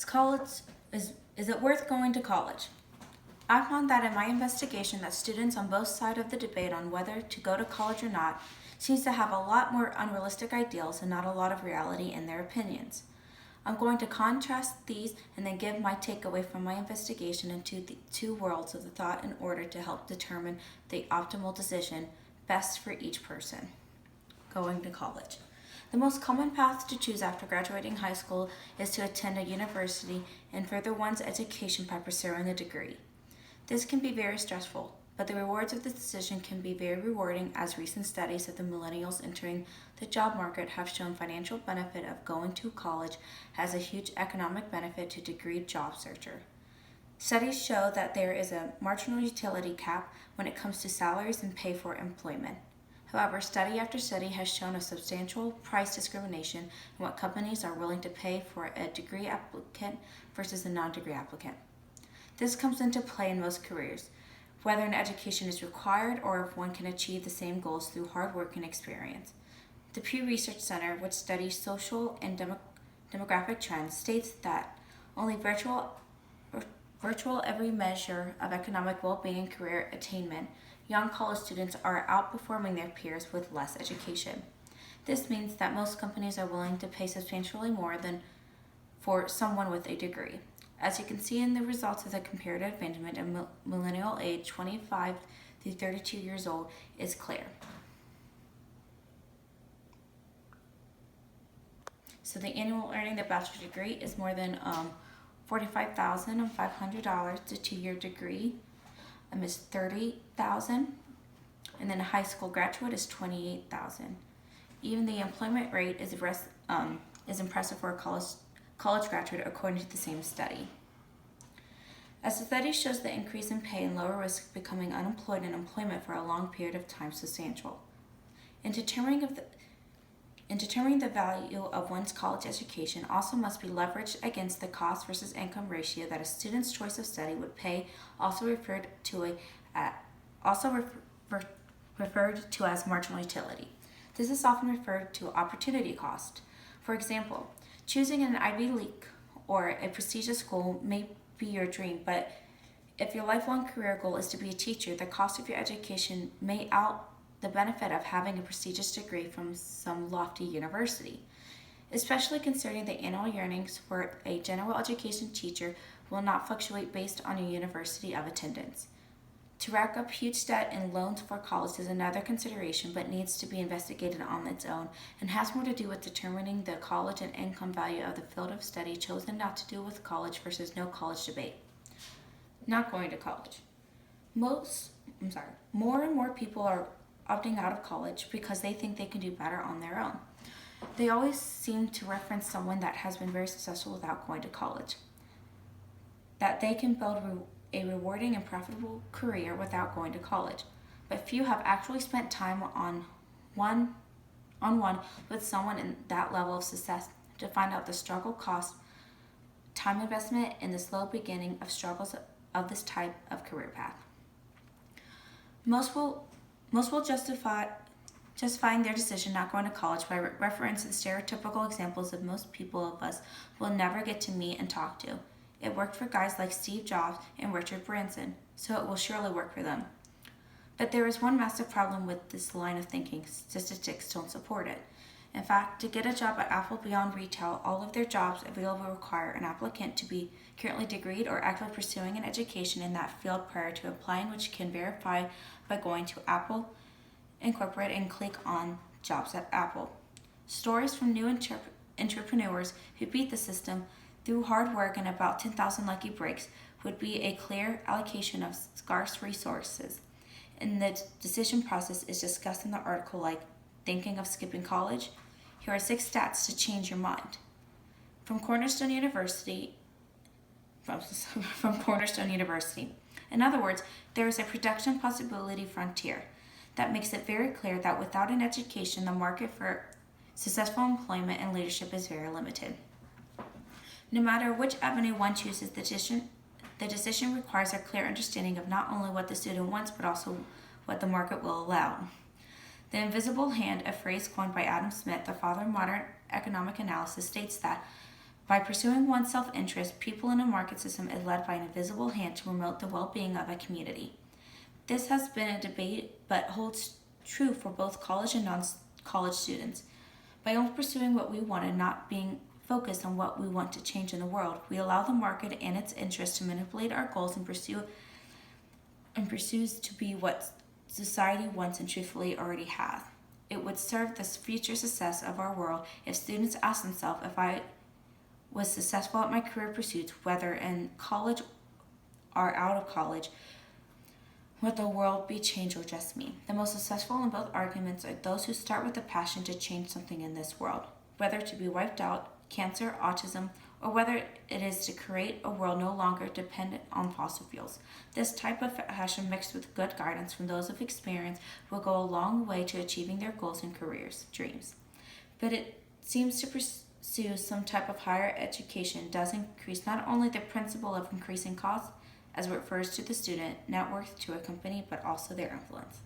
Is college is it worth going to college? I found that in my investigation that students on both sides of the debate on whether to go to college or not seems to have a lot more unrealistic ideals and not a lot of reality in their opinions. I'm going to contrast these and then give my takeaway from my investigation into the two worlds of the thought in order to help determine the optimal decision best for each person. Going to college. The most common path to choose after graduating high school is to attend a university and further one's education by pursuing a degree. This can be very stressful, but the rewards of this decision can be very rewarding, as recent studies of the millennials entering the job market have shown financial benefit of going to college has a huge economic benefit to degreed job searcher. Studies show that there is a marginal utility cap when it comes to salaries and pay for employment. However, study after study has shown a substantial price discrimination in what companies are willing to pay for a degree applicant versus a non-degree applicant. This comes into play in most careers, whether an education is required or if one can achieve the same goals through hard work and experience. The Pew Research Center, which studies social and demographic trends, states that only virtual every measure of economic well-being and career attainment, young college students are outperforming their peers with less education. This means that most companies are willing to pay substantially more than for someone with a degree. As you can see in the results of the comparative advantagement of millennial age 25 through 32 years old is clear. So the annual earning of a bachelor's degree is more than $45,500. The 2-year degree is $30,000, and then a high school graduate is $28,000. Even the employment rate is impressive for a college graduate, according to the same study. As the study shows, the increase in pay and lower risk of becoming unemployed and employment for a long period of time substantial. In determining the value of one's college education also must be leveraged against the cost versus income ratio that a student's choice of study would pay, also referred to as marginal utility. This is often referred to opportunity cost. For example, choosing an Ivy League or a prestigious school may be your dream, but if your lifelong career goal is to be a teacher, the cost of your education may out the benefit of having a prestigious degree from some lofty university, especially considering the annual earnings for a general education teacher will not fluctuate based on your university of attendance. To rack up huge debt and loans for college is another consideration, but needs to be investigated on its own and has more to do with determining the college and income value of the field of study chosen, not to do with college versus no college debate. Not going to college. More and more people are opting out of college because they think they can do better on their own. They always seem to reference someone that has been very successful without going to college, that they can build a rewarding and profitable career without going to college, but few have actually spent time on one with someone in that level of success to find out the struggle cost, time investment, and the slow beginning of struggles of this type of career path. Most will justifying their decision not going to college by referencing the stereotypical examples of most people of us will never get to meet and talk to. It worked for guys like Steve Jobs and Richard Branson, so it will surely work for them. But there is one massive problem with this line of thinking. Statistics don't support it. In fact, to get a job at Apple beyond retail, all of their jobs available require an applicant to be currently degreed or actively pursuing an education in that field prior to applying, which can verify by going to Apple Incorporated and click on Jobs at Apple. Stories from new entrepreneurs who beat the system through hard work and about 10,000 lucky breaks would be a clear allocation of scarce resources. And the decision process is discussed in the article, like thinking of skipping college. Here are 6 stats to change your mind. From Cornerstone University. In other words, there is a production possibility frontier that makes it very clear that without an education, the market for successful employment and leadership is very limited. No matter which avenue one chooses, the decision requires a clear understanding of not only what the student wants, but also what the market will allow. The invisible hand, a phrase coined by Adam Smith, the father of modern economic analysis, states that By pursuing one's self-interest, people in a market system is led by an invisible hand to promote the well-being of a community. This has been a debate but holds true for both college and non-college students. By only pursuing what we want and not being focused on what we want to change in the world, we allow the market and its interests to manipulate our goals and pursues to be what society wants and truthfully already has. It would serve the future success of our world if students ask themselves, if I was successful at my career pursuits, whether in college or out of college, would the world be changed or just me? The most successful in both arguments are those who start with a passion to change something in this world, whether to be wiped out, cancer, autism, or whether it is to create a world no longer dependent on fossil fuels. This type of passion mixed with good guidance from those of experience will go a long way to achieving their goals and careers, dreams. But it seems to pursue some type of higher education does increase not only the principle of increasing costs, as it refers to the student net worth to a company, but also their influence.